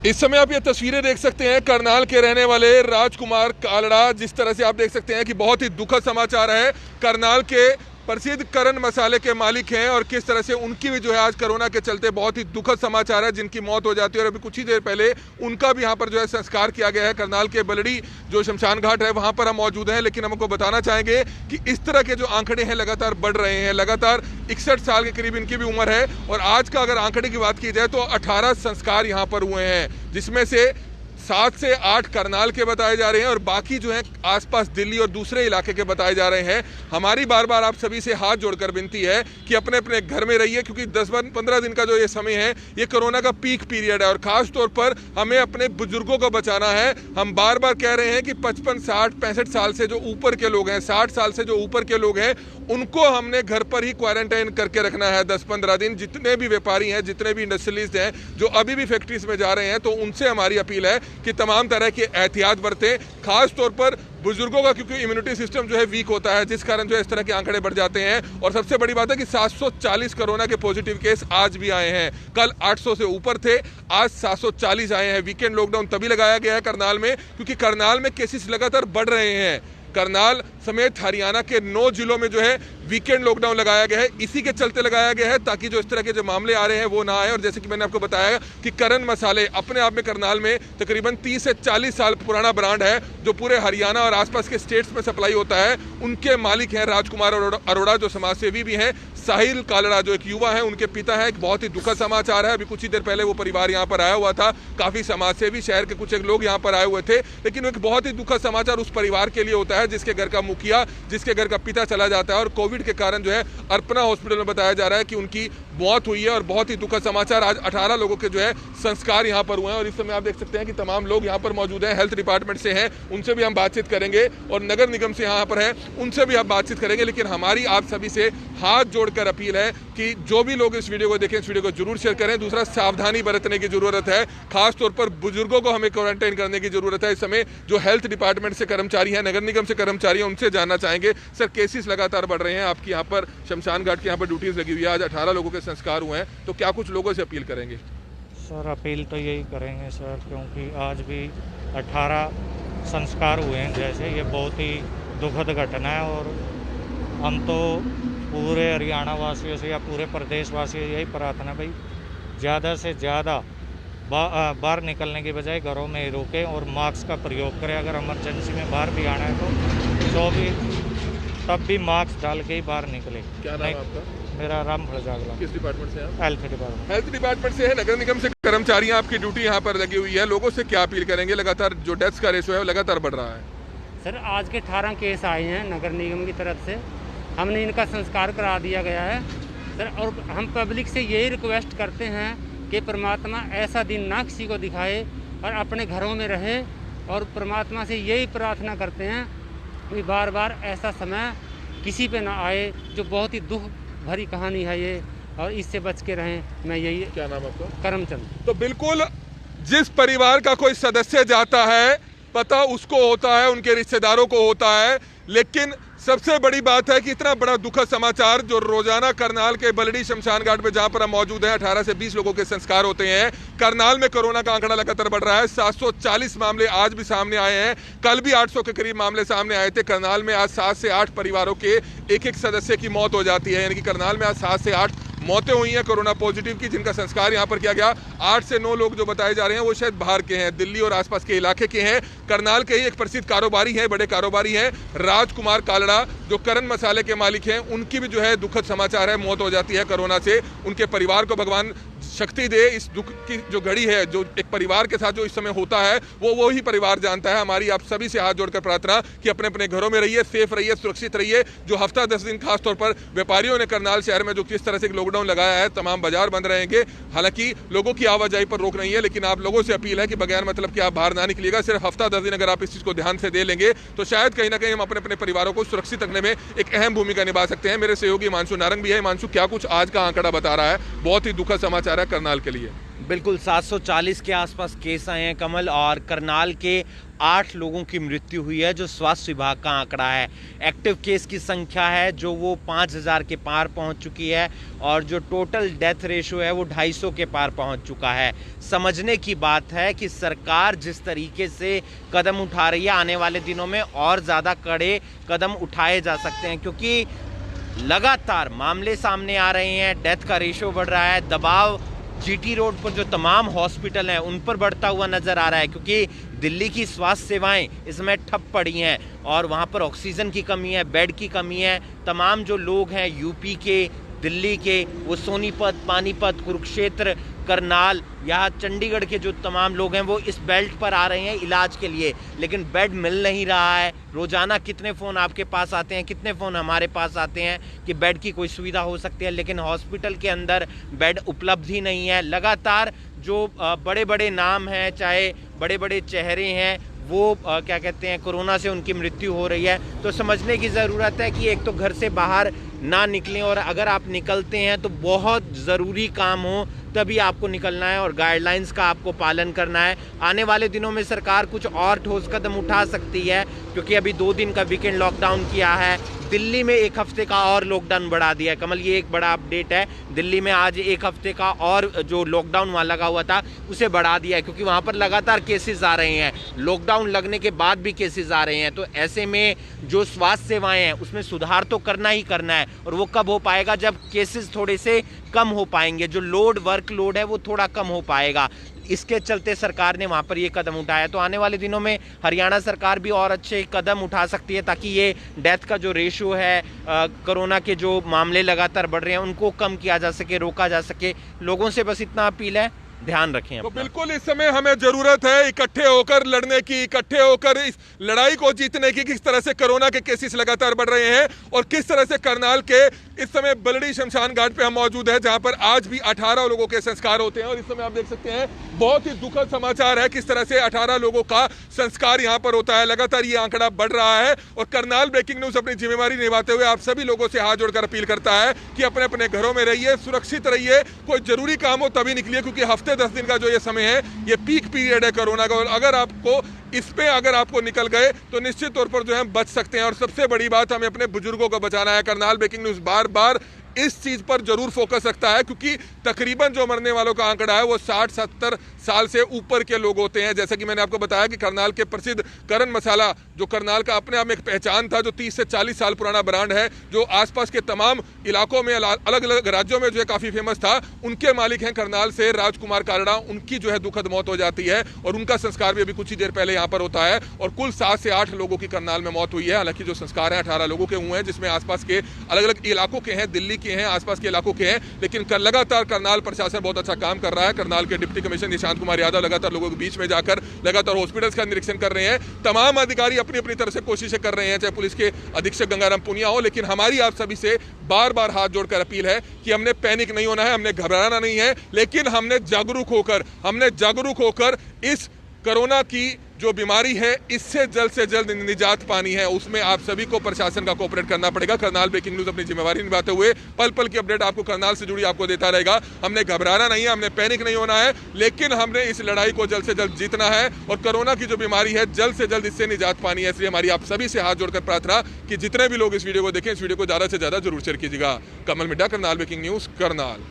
इस समय आप ये तस्वीरें देख सकते हैं करनाल के रहने वाले राजकुमार कालड़ा। जिस तरह से आप देख सकते हैं कि बहुत ही दुखद समाचार है। करनाल के प्रसिद्ध करण मसाले के मालिक हैं और किस तरह से उनकी भी जो है आज कोरोना के चलते बहुत ही दुखद समाचार है, जिनकी मौत हो जाती है। और अभी कुछ ही देर पहले उनका भी यहाँ पर जो है संस्कार किया गया है। करनाल के बलड़ी जो शमशान घाट है वहाँ पर हम मौजूद हैं। लेकिन हमको बताना चाहेंगे कि इस तरह के जो आंकड़े हैं लगातार बढ़ रहे हैं। लगातार 61 साल के करीब इनकी भी उम्र है और आज का अगर आंकड़े की बात की जाए तो 18 संस्कार यहाँ पर हुए हैं, जिसमें से 7 से 8 करनाल के बताए जा रहे हैं और बाकी जो है आसपास दिल्ली और दूसरे इलाके के बताए जा रहे हैं। हमारी बार बार आप सभी से हाथ जोड़कर विनती है कि अपने अपने घर में रहिए, क्योंकि 10-15 दिन का जो ये समय है ये कोरोना का पीक पीरियड है और खास तौर पर हमें अपने बुजुर्गों को बचाना है। हम बार बार कह रहे हैं कि 55, 60, 65 साल से जो ऊपर के लोग हैं, 60 साल से जो ऊपर के लोग हैं, उनको हमने घर पर ही क्वारंटाइन करके रखना है 10-15 दिन। जितने भी व्यापारी हैं, जितने भी इंडस्ट्रियलिस्ट हैं जो अभी भी फैक्ट्रीज में जा रहे हैं, तो उनसे हमारी अपील है कि तमाम तरह के एहतियात बरतें, खास तौर पर बुजुर्गों का, क्योंकि इम्यूनिटी सिस्टम जो है वीक होता है, जिस कारण जो है इस तरह के आंकड़े बढ़ जाते हैं। और सबसे बड़ी बात है कि 740 कोरोना के पॉजिटिव केस आज भी आए हैं। कल 800 से ऊपर थे, आज 740 आए हैं। वीकेंड लॉकडाउन तभी लगाया गया है करनाल में क्योंकि करनाल में केसेस लगातार बढ़ रहे हैं। करनाल समेत हरियाणा के 9 जिलों में जो है वीकेंड लॉकडाउन लगाया गया है। इसी के चलते लगाया गया है ताकि जो इस तरह के जो मामले आ रहे हैं वो ना आए। और जैसे कि मैंने आपको बताया कि करण मसाले अपने आप में करनाल में तकरीबन 30 से 40 साल पुराना ब्रांड है जो पूरे हरियाणा और आसपास के स्टेट्स में सप्लाई होता है। उनके मालिक हैं राजकुमार अरोड़ा जो समाजसेवी भी हैं। साहिल कालड़ा जो एक युवा है, उनके पिता हैं। एक बहुत ही दुखद समाचार है। अभी कुछ ही देर पहले वो परिवार यहाँ पर आया हुआ था, काफी समाजसेवी शहर के कुछ एक लोग यहाँ पर आए हुए थे। लेकिन एक बहुत ही दुखद समाचार उस परिवार के लिए होता है जिसके घर का मुखिया, जिसके घर का पिता चला जाता है। और कोविड के कारण जो है अर्पणा हॉस्पिटल में बताया जा रहा है कि उनकी मौत हुई है। और बहुत ही दुखद समाचार, आज 18 लोगों के जो है संस्कार यहाँ पर हुए हैं। और इस समय आप देख सकते हैं कि तमाम लोग यहाँ पर मौजूद हैं। हेल्थ डिपार्टमेंट से हैं, उनसे भी हम बातचीत करेंगे और नगर निगम से यहाँ पर है, उनसे भी हम बातचीत करेंगे। लेकिन हमारी आप सभी से हाथ जोड़कर अपील है कि जो भी लोग इस वीडियो को देखें, इस वीडियो को जरूर शेयर करें। दूसरा, सावधानी बरतने की जरूरत है, खास तौर पर बुजुर्गों को हमें क्वारंटाइन करने की जरूरत है। इस समय जो हेल्थ डिपार्टमेंट से कर्मचारी हैं, नगर निगम से कर्मचारी हैं, उनसे जानना चाहेंगे सर, केसेस लगातार बढ़ रहे हैं, आपकी यहाँ पर शमशान घाट के यहाँ पर ड्यूटीज लगी हुई है, आज 18 लोगों के संस्कार हुए हैं, तो क्या कुछ लोगों से अपील करेंगे? सर अपील तो यही करेंगे सर, क्योंकि आज भी 18 संस्कार हुए हैं, जैसे ये बहुत ही दुखद घटना है। और हम तो पूरे हरियाणा वासियों से या पूरे प्रदेश वासियों से यही प्रार्थना, भाई ज़्यादा से ज़्यादा बाहर निकलने की बजाय घरों में ही रुकें और मास्क का प्रयोग करें। अगर इमरजेंसी में बाहर भी आना है तो भी तब भी मास्क डाल के ही बाहर निकले। क्या नाम है आपका? मेरा राम फड़जागला। किस डिपार्टमेंट से आप? Health department. हेल्थ डिपार्टमेंट से है, नगर निगम से कर्मचारी हैं, आपकी ड्यूटी यहाँ पर लगी हुई है। लोगों से क्या अपील करेंगे? लगातार जो डेथ्स का रेशो है वो लगातार बढ़ रहा है। सर आज के 18 केस आए हैं नगर निगम की तरफ से, हमने इनका संस्कार करा दिया गया है सर। और हम पब्लिक से यही रिक्वेस्ट करते हैं कि परमात्मा ऐसा दिन ना किसी को दिखाए और अपने घरों में रहे। और परमात्मा से यही प्रार्थना करते हैं कि बार बार ऐसा समय किसी पे ना आए, जो बहुत ही दुख भरी कहानी है ये, और इससे बच के रहें। मैं यही। क्या नाम आपका? करमचंद। तो बिल्कुल, जिस परिवार का कोई सदस्य जाता है पता उसको होता है, उनके रिश्तेदारों को होता है। लेकिन सबसे बड़ी बात है कि इतना बड़ा दुखद समाचार जो रोजाना करनाल के बलड़ी शमशान घाट पे जहां पर हम मौजूद हैं, 18 से 20 लोगों के संस्कार होते हैं। करनाल में कोरोना का आंकड़ा लगातार बढ़ रहा है। 740 मामले आज भी सामने आए हैं, कल भी 800 के करीब मामले सामने आए थे। करनाल में आज 7 से 8 परिवारों के एक सदस्य की मौत हो जाती है। यानी कि करनाल में आज 7 से 8 मौतें हुई हैं कोरोना पॉजिटिव की, जिनका संस्कार यहाँ पर किया गया। 8 से 9 लोग जो बताए जा रहे हैं वो शायद बाहर के हैं, दिल्ली और आसपास के इलाके के हैं। करनाल के ही एक प्रसिद्ध कारोबारी हैं, बड़े कारोबारी हैं, राजकुमार कालड़ा जो करण मसाले के मालिक हैं। उनकी भी जो है दुखद समाचार है, मौत हो जाती है कोरोना से। उनके परिवार को भगवान शक्ति दे। इस दुख की जो घड़ी है, जो एक परिवार के साथ जो इस समय होता है वो ही परिवार जानता है। हमारी आप सभी से हाथ जोड़कर प्रार्थना कि अपने अपने घरों में रहिए, सेफ रहिए, सुरक्षित रहिए। जो हफ्ता 10 दिन खासतौर पर व्यापारियों ने करनाल शहर में जो किस तरह से लॉकडाउन लगाया है, तमाम बाजार बंद रहेंगे। हालांकि लोगों की आवाजाही पर रोक नहीं है, लेकिन आप लोगों से अपील है कि बगैर मतलब कि आप बाहर ना निकलिएगा। सिर्फ हफ्ता 10 दिन अगर आप इस चीज को ध्यान से दे लेंगे तो शायद कहीं ना कहीं हम अपने अपने परिवारों को सुरक्षित रखने में एक अहम भूमिका निभा सकते हैं। मेरे सहयोगी हिमांशु नारंग भी है। हिमांशु, क्या कुछ आज का आंकड़ा बता रहा है? बहुत ही दुखद समाचार है करनाल के लिए। बिल्कुल 740 के आसपास केस आए हैं कमल, और करनाल के 8 लोगों की मृत्यु हुई है जो स्वास्थ्य विभाग का आंकड़ा है। एक्टिव केस की संख्या है जो वो 5000 के पार पहुंच चुकी है, और जो टोटल डेथ रेशो है वो 250 के पार पहुंच चुका है। समझने की बात है कि सरकार जिस तरीके से कदम उठा रही है, आने वाले दिनों में और ज़्यादा कड़े कदम उठाए जा सकते हैं, क्योंकि लगातार मामले सामने आ रहे हैं, डेथ का रेशो बढ़ रहा है, दबाव जीटी रोड पर जो तमाम हॉस्पिटल हैं उन पर बढ़ता हुआ नज़र आ रहा है, क्योंकि दिल्ली की स्वास्थ्य सेवाएं इसमें ठप पड़ी हैं और वहाँ पर ऑक्सीजन की कमी है, बेड की कमी है। तमाम जो लोग हैं यूपी के, दिल्ली के, वो सोनीपत, पानीपत, कुरुक्षेत्र, करनाल या चंडीगढ़ के जो तमाम लोग हैं वो इस बेल्ट पर आ रहे हैं इलाज के लिए, लेकिन बेड मिल नहीं रहा है। रोज़ाना कितने फ़ोन आपके पास आते हैं, कितने फ़ोन हमारे पास आते हैं कि बेड की कोई सुविधा हो सकती है, लेकिन हॉस्पिटल के अंदर बेड उपलब्ध ही नहीं है। लगातार जो बड़े बड़े नाम हैं, चाहे बड़े बड़े चेहरे हैं, वो क्या कहते हैं, कोरोना से उनकी मृत्यु हो रही है। तो समझने की ज़रूरत है कि एक तो घर से बाहर ना निकलें, और अगर आप निकलते हैं तो बहुत ज़रूरी काम हो तभी आपको निकलना है और गाइडलाइंस का आपको पालन करना है। आने वाले दिनों में सरकार कुछ और ठोस कदम उठा सकती है, क्योंकि अभी 2 दिन का वीकेंड लॉकडाउन किया है। दिल्ली में 1 हफ्ते का और लॉकडाउन बढ़ा दिया है। कमल, ये एक बड़ा अपडेट है। दिल्ली में आज 1 हफ्ते का और जो लॉकडाउन वहाँ लगा हुआ था उसे बढ़ा दिया है, क्योंकि वहाँ पर लगातार केसेस आ रहे हैं। लॉकडाउन लगने के बाद भी केसेस आ रहे हैं, तो ऐसे में जो स्वास्थ्य सेवाएं हैं उसमें सुधार तो करना ही करना है, और वो कब हो पाएगा, जब केसेस थोड़े से कम हो पाएंगे, जो वर्कलोड है वो थोड़ा कम हो पाएगा। इसके चलते सरकार ने वहाँ पर ये कदम उठाया। तो आने वाले दिनों में हरियाणा सरकार भी और अच्छे कदम उठा सकती है, ताकि ये डेथ का जो रेशो है, कोरोना के जो मामले लगातार बढ़ रहे हैं, उनको कम किया जा सके, रोका जा सके। लोगों से बस इतना अपील है, ध्यान रखें। तो बिल्कुल इस समय हमें जरूरत है इकट्ठे होकर लड़ने की, इकट्ठे होकर इस लड़ाई को जीतने की। किस तरह से कोरोना के केसेस लगातार बढ़ रहे हैं और किस तरह से करनाल के इस समय बलड़ी शमशान घाट पे हम मौजूद हैं, जहां पर आज भी 18 लोगों के संस्कार होते हैं। और इस समय आप देख सकते हैं बहुत ही दुखद समाचार है, किस तरह से 18 लोगों का संस्कार यहां पर होता है। लगातार ये आंकड़ा बढ़ रहा है और करनाल ब्रेकिंग न्यूज अपनी जिम्मेवारी निभाते हुए आप सभी लोगों से हाथ जोड़कर अपील करता है कि अपने अपने घरों में रहिए, सुरक्षित रहिए। कोई जरूरी काम हो तभी निकलिए, क्योंकि हफ्ते 10 दिन का जो ये समय है ये पीक पीरियड है कोरोना का, और अगर आपको इस पे अगर आपको निकल गए तो निश्चित तौर पर जो है बच सकते हैं। और सबसे बड़ी बात, हमें अपने बुजुर्गों को बचाना है। करनाल ब्रेकिंग न्यूज बार बार इस चीज पर जरूर फोकस रखता है, क्योंकि तकरीबन जो मरने वालों का आंकड़ा है वो 60-70 साल से ऊपर के लोग होते हैं। जैसा कि मैंने आपको बताया कि करनाल के प्रसिद्ध करण मसाला, जो करनाल का अपने आप में एक पहचान था, जो 30 से 40 साल पुराना ब्रांड है, जो आसपास के तमाम इलाकों में, अलग अलग राज्यों में जो है काफी फेमस था, उनके मालिक हैं करनाल से राजकुमार कालड़ा। उनकी जो है दुखद मौत हो जाती है और उनका संस्कार भी अभी कुछ ही देर पहले यहाँ पर होता है। और कुल 7 से 8 लोगों की करनाल में मौत हुई है। हालांकि जो संस्कार है 18 लोगों के हुए हैं, जिसमें आसपास के अलग अलग इलाकों के हैं, दिल्ली के हैं, आसपास के इलाकों के हैं। लेकिन लगातार करनाल प्रशासन बहुत अच्छा काम कर रहा है। करनाल के डिप्टी कमिश्नर निशांत कुमार यादव लगातार लोगों के बीच में जाकर लगातार हॉस्पिटल्स का निरीक्षण कर रहे हैं। तमाम अधिकारी अपनी अपनी तरफ से कोशिशें कर रहे हैं, चाहे पुलिस के अधीक्षक गंगाराम पुनिया हो। लेकिन हमारी आप सभी से बार बार हाथ जोड़कर अपील है कि हमने पैनिक नहीं होना है, हमने घबराना नहीं है, लेकिन हमने जागरूक होकर इस कोरोना की जो बीमारी है इससे जल्द निजात पानी है। उसमें आप सभी को प्रशासन का कोऑपरेट करना पड़ेगा। करनाल ब्रेकिंग न्यूज अपनी जिम्मेवारी निभाते हुए पल पल की अपडेट आपको करनाल से जुड़ी आपको देता रहेगा। हमने घबराना नहीं है, हमने पैनिक नहीं होना है, लेकिन हमने इस लड़ाई को जल्द से जल्द जीतना है और कोरोना की जो बीमारी है जल्द से जल्द इससे निजात पानी है। इसलिए हमारी आप सभी से हाथ जोड़कर प्रार्थना कि जितने भी लोग इस वीडियो को देखें, इस वीडियो को ज्यादा से ज्यादा जरूर शेयर कीजिएगा। कमल मिड्डा, करनाल ब्रेकिंग न्यूज, करनाल।